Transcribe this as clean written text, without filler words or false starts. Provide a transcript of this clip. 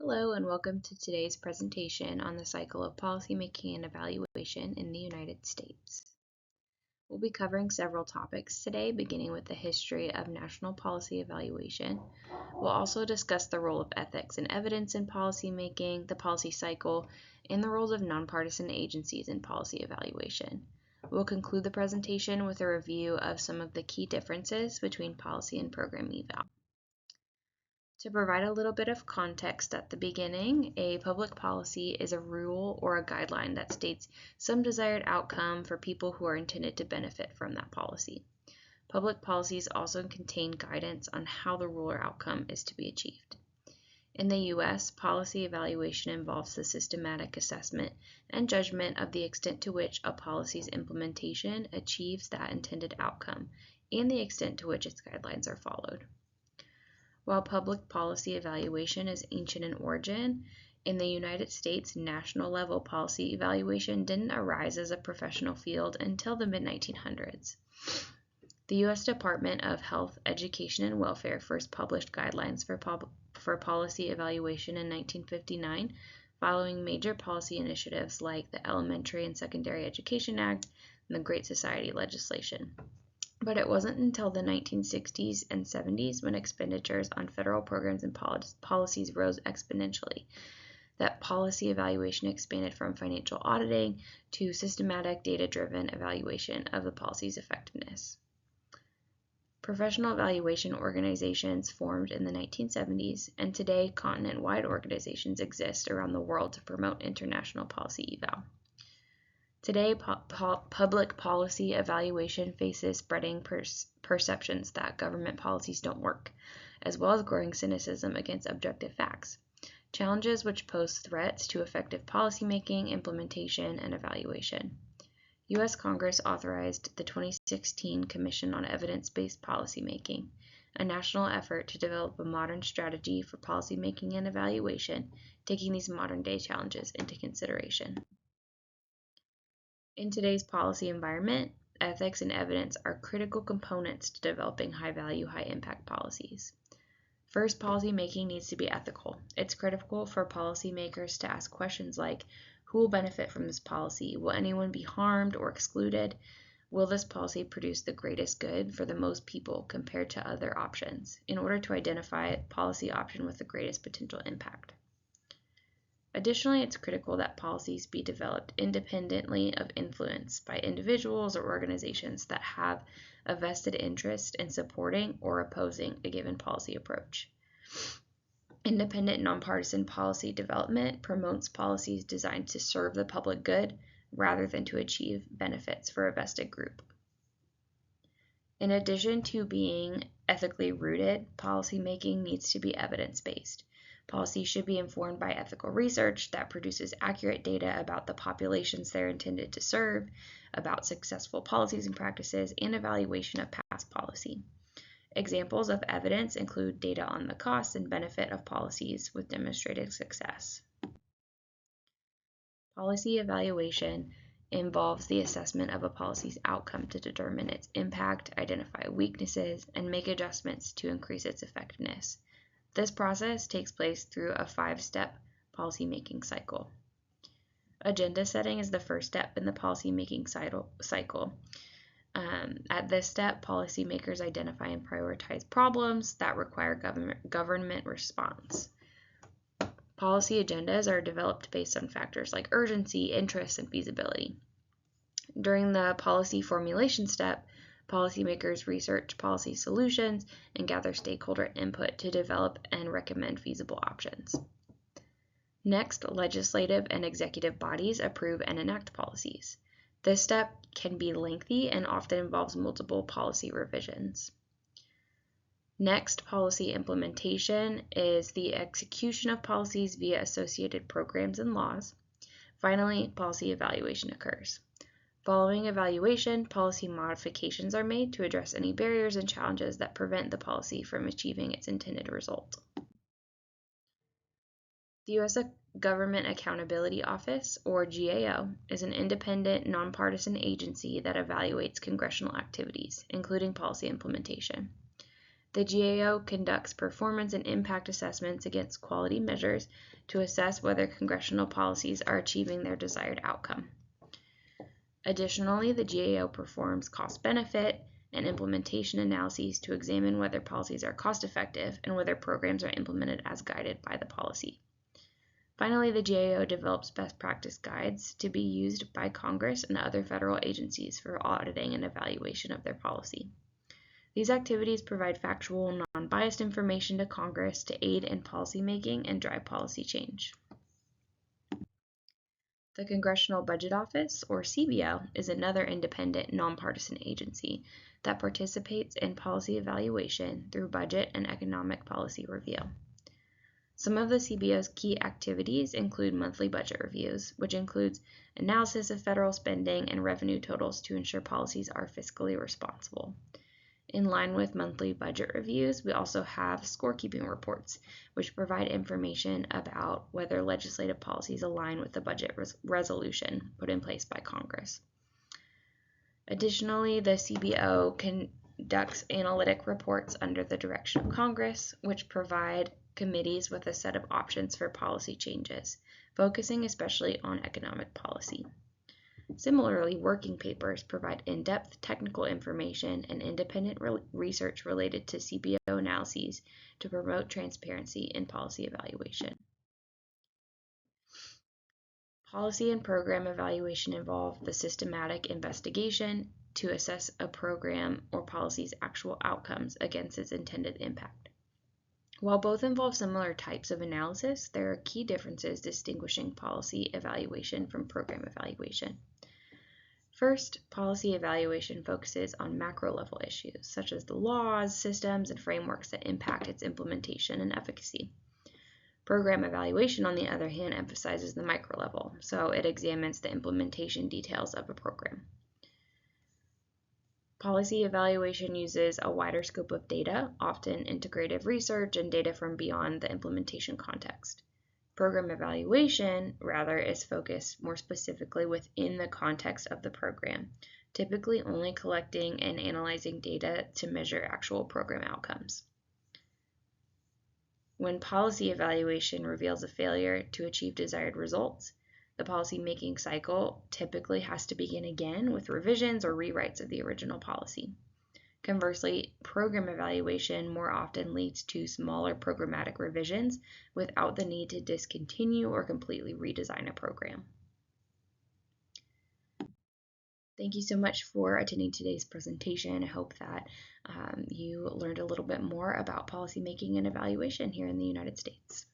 Hello and welcome to today's presentation on the cycle of policymaking and evaluation in the United States. We'll be covering several topics today, beginning with the history of national policy evaluation. We'll also discuss the role of ethics and evidence in policymaking, the policy cycle, and the roles of nonpartisan agencies in policy evaluation. We'll conclude the presentation with a review of some of the key differences between policy and program eval. To provide a little bit of context at the beginning, a public policy is a rule or a guideline that states some desired outcome for people who are intended to benefit from that policy. Public policies also contain guidance on how the rule or outcome is to be achieved. In the U.S., policy evaluation involves the systematic assessment and judgment of the extent to which a policy's implementation achieves that intended outcome and the extent to which its guidelines are followed. While public policy evaluation is ancient in origin, in the United States, national level policy evaluation didn't arise as a professional field until the mid-1900s. The U.S. Department of Health, Education, and Welfare first published guidelines for policy evaluation in 1959, following major policy initiatives like the Elementary and Secondary Education Act and the Great Society legislation. But it wasn't until the 1960s and 70s, when expenditures on federal programs and policies rose exponentially, that policy evaluation expanded from financial auditing to systematic data-driven evaluation of the policy's effectiveness. Professional evaluation organizations formed in the 1970s, and today continent-wide organizations exist around the world to promote international policy eval. Today, public policy evaluation faces spreading perceptions that government policies don't work, as well as growing cynicism against objective facts, challenges which pose threats to effective policymaking, implementation, and evaluation. U.S. Congress authorized the 2016 Commission on Evidence-Based Policymaking, a national effort to develop a modern strategy for policymaking and evaluation, taking these modern-day challenges into consideration. In today's policy environment, ethics and evidence are critical components to developing high-value, high-impact policies. First, policymaking needs to be ethical. It's critical for policymakers to ask questions like, who will benefit from this policy? Will anyone be harmed or excluded? Will this policy produce the greatest good for the most people compared to other options, in order to identify a policy option with the greatest potential impact? Additionally, it's critical that policies be developed independently of influence by individuals or organizations that have a vested interest in supporting or opposing a given policy approach. Independent, nonpartisan policy development promotes policies designed to serve the public good rather than to achieve benefits for a vested group. In addition to being ethically rooted, policymaking needs to be evidence-based. Policy should be informed by ethical research that produces accurate data about the populations they're intended to serve, about successful policies and practices, and evaluation of past policy. Examples of evidence include data on the costs and benefit of policies with demonstrated success. Policy evaluation involves the assessment of a policy's outcome to determine its impact, identify weaknesses, and make adjustments to increase its effectiveness. This process takes place through a 5-step policymaking cycle. Agenda setting is the first step in the policymaking cycle. At this step, policymakers identify and prioritize problems that require government response. Policy agendas are developed based on factors like urgency, interest, and feasibility. During the policy formulation step, policymakers research policy solutions and gather stakeholder input to develop and recommend feasible options. Next, legislative and executive bodies approve and enact policies. This step can be lengthy and often involves multiple policy revisions. Next, policy implementation is the execution of policies via associated programs and laws. Finally, policy evaluation occurs. Following evaluation, policy modifications are made to address any barriers and challenges that prevent the policy from achieving its intended result. The U.S. Government Accountability Office, or GAO, is an independent, nonpartisan agency that evaluates congressional activities, including policy implementation. The GAO conducts performance and impact assessments against quality measures to assess whether congressional policies are achieving their desired outcome. Additionally, the GAO performs cost-benefit and implementation analyses to examine whether policies are cost-effective and whether programs are implemented as guided by the policy. Finally, the GAO develops best practice guides to be used by Congress and other federal agencies for auditing and evaluation of their policy. These activities provide factual, non-biased information to Congress to aid in policymaking and drive policy change. The Congressional Budget Office, or CBO, is another independent, nonpartisan agency that participates in policy evaluation through budget and economic policy review. Some of the CBO's key activities include monthly budget reviews, which includes analysis of federal spending and revenue totals to ensure policies are fiscally responsible. In line with monthly budget reviews, we also have scorekeeping reports, which provide information about whether legislative policies align with the budget resolution put in place by Congress. Additionally, the CBO conducts analytic reports under the direction of Congress, which provide committees with a set of options for policy changes, focusing especially on economic policy. Similarly, working papers provide in-depth technical information and independent research related to CBO analyses to promote transparency in policy evaluation. Policy and program evaluation involve the systematic investigation to assess a program or policy's actual outcomes against its intended impact. While both involve similar types of analysis, there are key differences distinguishing policy evaluation from program evaluation. First, policy evaluation focuses on macro-level issues, such as the laws, systems, and frameworks that impact its implementation and efficacy. Program evaluation, on the other hand, emphasizes the micro-level, so it examines the implementation details of a program. Policy evaluation uses a wider scope of data, often integrative research and data from beyond the implementation context. Program evaluation, rather, is focused more specifically within the context of the program, typically only collecting and analyzing data to measure actual program outcomes. When policy evaluation reveals a failure to achieve desired results, the policy-making cycle typically has to begin again with revisions or rewrites of the original policy. Conversely, program evaluation more often leads to smaller programmatic revisions without the need to discontinue or completely redesign a program. Thank you so much for attending today's presentation. I hope that you learned a little bit more about policymaking and evaluation here in the United States.